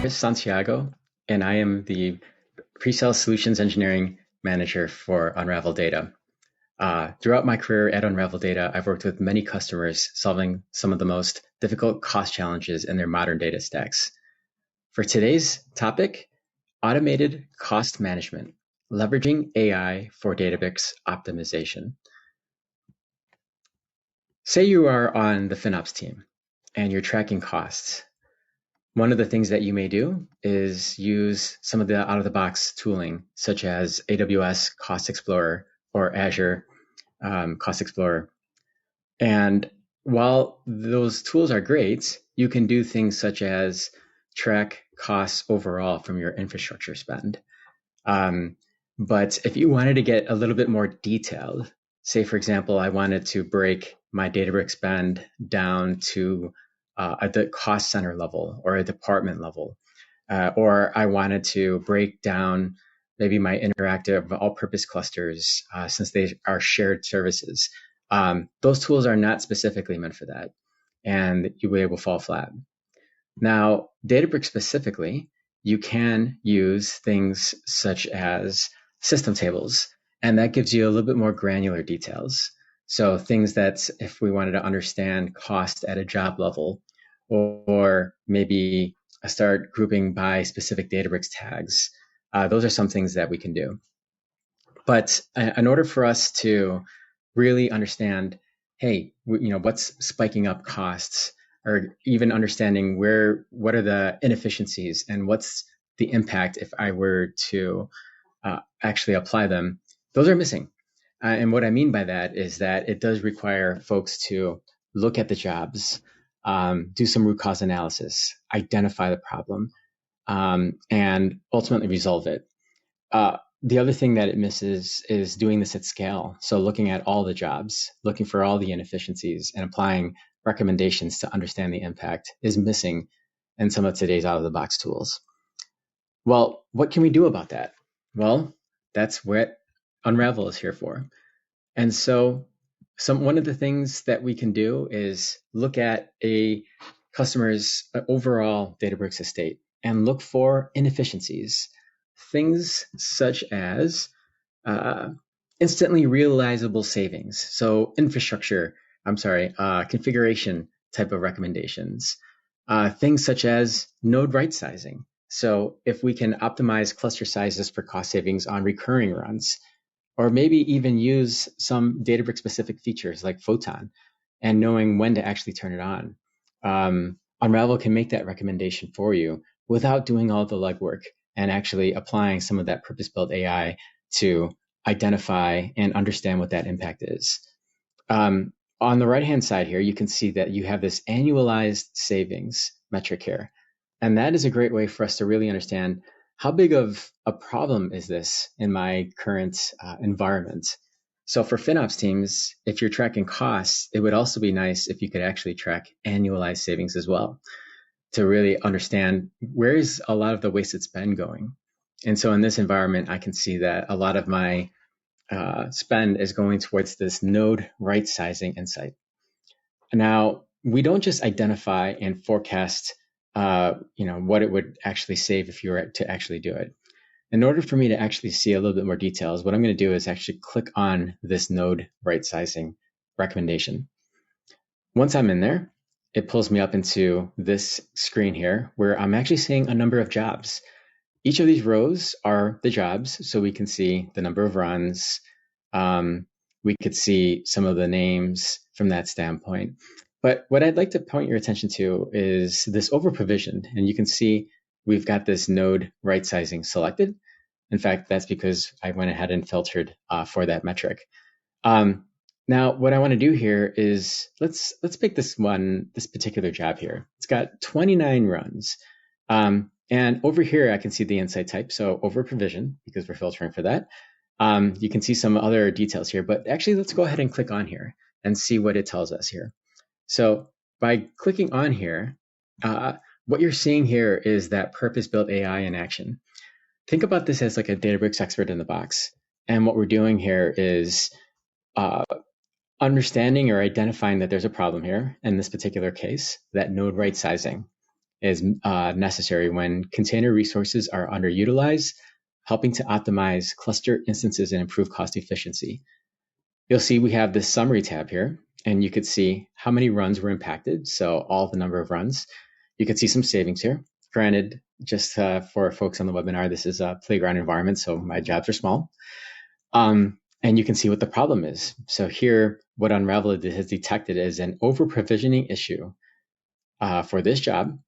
Chris Santiago, and I am the Pre-Sales Solutions Engineering Manager for Unravel Data. Throughout my career at Unravel Data, I've worked with many customers solving some of the most difficult cost challenges in their modern data stacks. For today's topic, automated cost management, leveraging AI for Databricks optimization. Say you are on the FinOps team and you're tracking costs. One of the things that you may do is use some of the out-of-the-box tooling, such as AWS Cost Explorer or Azure Cost Explorer. And while those tools are great, you can do things such as track costs overall from your infrastructure spend. But if you wanted to get a little bit more detailed, say, for example, I wanted to break my Databricks spend down to at the cost center level or a department level, or I wanted to break down maybe my interactive all-purpose clusters since they are shared services. Those tools are not specifically meant for that, and you will fall flat. Now, Databricks specifically, you can use things such as system tables, and that gives you a little bit more granular details. So things that if we wanted to understand cost at a job level, or maybe start grouping by specific Databricks tags, those are some things that we can do. But in order for us to really understand, hey, what's spiking up costs, or even understanding what are the inefficiencies and what's the impact if I were to actually apply them, those are missing. And what I mean by that is that it does require folks to look at the jobs, do some root cause analysis, identify the problem, and ultimately resolve it. The other thing that it misses is doing this at scale. So looking at all the jobs, looking for all the inefficiencies, and applying recommendations to understand the impact is missing in some of today's out-of-the-box tools. Well, what can we do about that? Well, that's what Unravel is here for. And so one of the things that we can do is look at a customer's overall Databricks estate and look for inefficiencies, things such as instantly realizable savings. So configuration type of recommendations, things such as node right sizing. So if we can optimize cluster sizes for cost savings on recurring runs, or maybe even use some Databricks specific features like Photon and knowing when to actually turn it on. Unravel can make that recommendation for you without doing all the legwork and actually applying some of that purpose-built AI to identify and understand what that impact is. On the right-hand side here, you can see that you have this annualized savings metric here. And that is a great way for us to really understand how big of a problem is this in my current environment. So for FinOps teams, if you're tracking costs, it would also be nice if you could actually track annualized savings as well to really understand where is a lot of the wasted spend going. And so in this environment, I can see that a lot of my spend is going towards this node right sizing insight. Now, we don't just identify and forecast what it would actually save if you were to actually do it. In order for me to actually see a little bit more details, what I'm going to do is actually click on this node right sizing recommendation. Once I'm in there, it pulls me up into this screen here where I'm actually seeing a number of jobs. Each of these rows are the jobs, so we can see the number of runs. We could see some of the names from that standpoint. But what I'd like to point your attention to is this over provisioned, and you can see we've got this node right sizing selected. In fact, that's because I went ahead and filtered for that metric. Now, what I want to do here is let's pick this particular job here. It's got 29 runs. And over here, I can see the insight type, so over provision, because we're filtering for that. You can see some other details here, but actually, let's go ahead and click on here and see what it tells us here. So by clicking on here, what you're seeing here is that purpose-built AI in action. Think about this as like a Databricks expert in the box. And what we're doing here is understanding or identifying that there's a problem here, in this particular case, that node right sizing. is necessary when container resources are underutilized, helping to optimize cluster instances and improve cost efficiency. You'll see we have this summary tab here, and you could see how many runs were impacted, so all the number of runs. You could see some savings here. Granted, just for folks on the webinar, this is a playground environment, so my jobs are small. And you can see what the problem is. So here, what Unravel has detected is an over-provisioning issue for this job.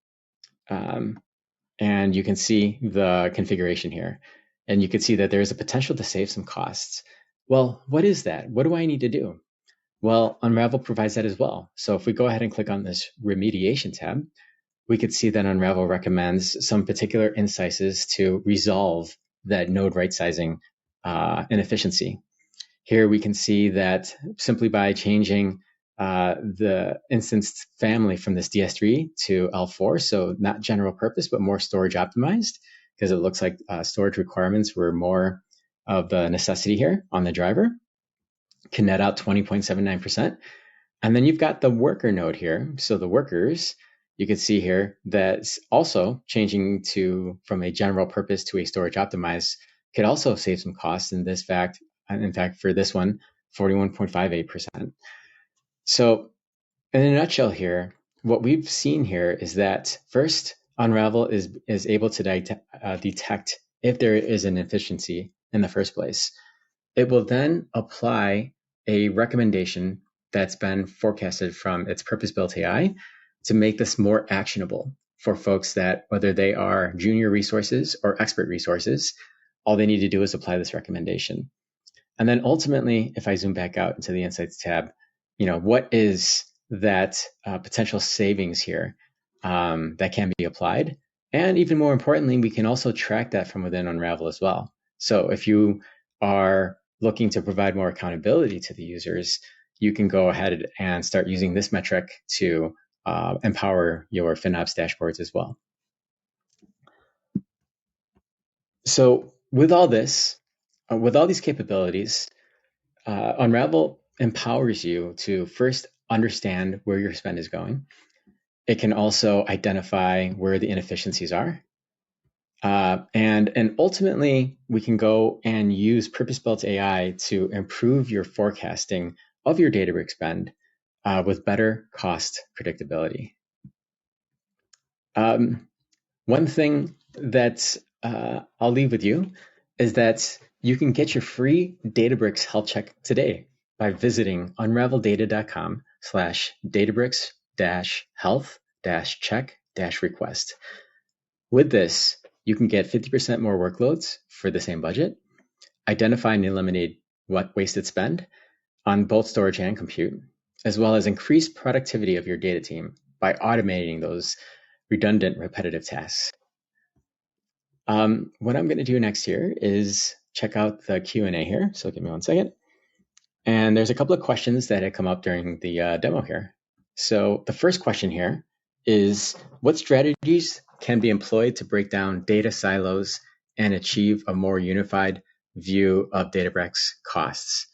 And you can see the configuration here. And you can see that there is a potential to save some costs. Well, what is that? What do I need to do? Well, Unravel provides that as well. So if we go ahead and click on this remediation tab, we could see that Unravel recommends some particular insights to resolve that node right-sizing inefficiency. Here we can see that simply by changing the instance family from this DS3 to L4, so not general purpose, but more storage optimized, because it looks like storage requirements were more of the necessity here on the driver, can net out 20.79%. And then you've got the worker node here. So the workers, you can see here that's also changing from a general purpose to a storage optimized could also save some costs in fact, for this one, 41.58%. So in a nutshell here, what we've seen here is that first, Unravel is able to detect if there is an inefficiency in the first place. It will then apply a recommendation that's been forecasted from its purpose-built AI to make this more actionable for folks that, whether they are junior resources or expert resources, all they need to do is apply this recommendation. And then ultimately, if I zoom back out into the Insights tab, what is that potential savings here that can be applied? And even more importantly, we can also track that from within Unravel as well. So if you are looking to provide more accountability to the users, you can go ahead and start using this metric to empower your FinOps dashboards as well. So with all this, with all these capabilities, Unravel empowers you to first understand where your spend is going. It can also identify where the inefficiencies are. And ultimately, we can go and use purpose-built AI to improve your forecasting of your Databricks spend with better cost predictability. One thing that I'll leave with you is that you can get your free Databricks health check today by visiting unraveldata.com/Databricks-health-check-request. With this, you can get 50% more workloads for the same budget, identify and eliminate wasted spend on both storage and compute, as well as increase productivity of your data team by automating those redundant, repetitive tasks. What I'm going to do next here is check out the Q&A here. So give me 1 second. And there's a couple of questions that had come up during the demo here. So the first question here is, what strategies can be employed to break down data silos and achieve a more unified view of Databricks costs?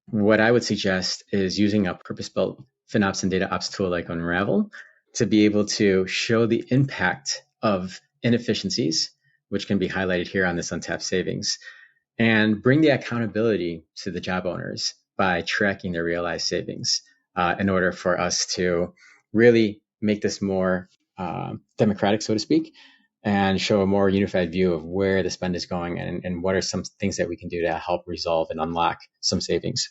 What I would suggest is using a purpose-built FinOps and DataOps tool like Unravel to be able to show the impact of inefficiencies, which can be highlighted here on this untapped savings, and bring the accountability to the job owners by tracking their realized savings in order for us to really make this more democratic, so to speak, and show a more unified view of where the spend is going and what are some things that we can do to help resolve and unlock some savings.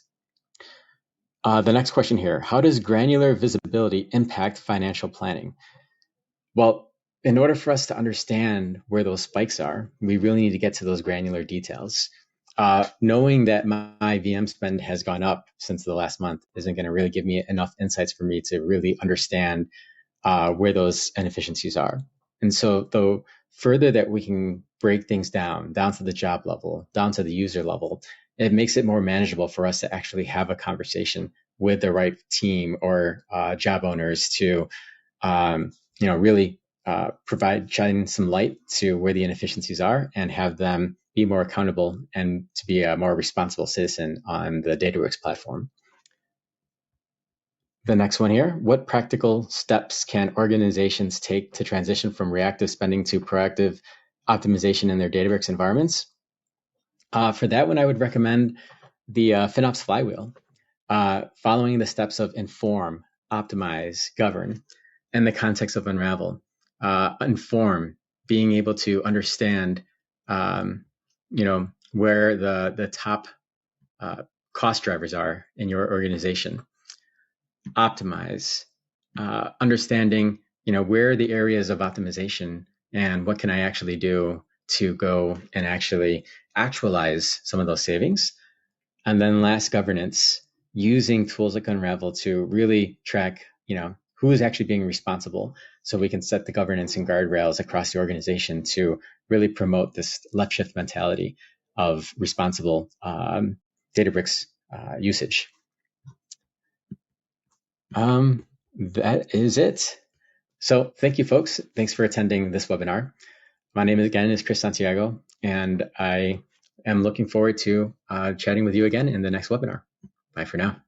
The next question here, how does granular visibility impact financial planning? Well, in order for us to understand where those spikes are, we really need to get to those granular details. Knowing that my VM spend has gone up since the last month isn't going to really give me enough insights for me to really understand where those inefficiencies are. And so the further that we can break things down to the job level, down to the user level, it makes it more manageable for us to actually have a conversation with the right team or job owners to really shine some light to where the inefficiencies are and have them be more accountable and to be a more responsible citizen on the Databricks platform. The next one here, what practical steps can organizations take to transition from reactive spending to proactive optimization in their Databricks environments? For that one, I would recommend the FinOps flywheel, following the steps of inform, optimize, govern, and the context of Unravel. Inform, being able to understand, where the top cost drivers are in your organization. Optimize, understanding, where are the areas of optimization and what can I actually do to go and actually actualize some of those savings. And then last, governance, using tools like Unravel to really track, who is actually being responsible, so we can set the governance and guardrails across the organization to really promote this left shift mentality of responsible Databricks usage. That is it. So thank you, folks. Thanks for attending this webinar. My name again is Chris Santiago, and I am looking forward to chatting with you again in the next webinar. Bye for now.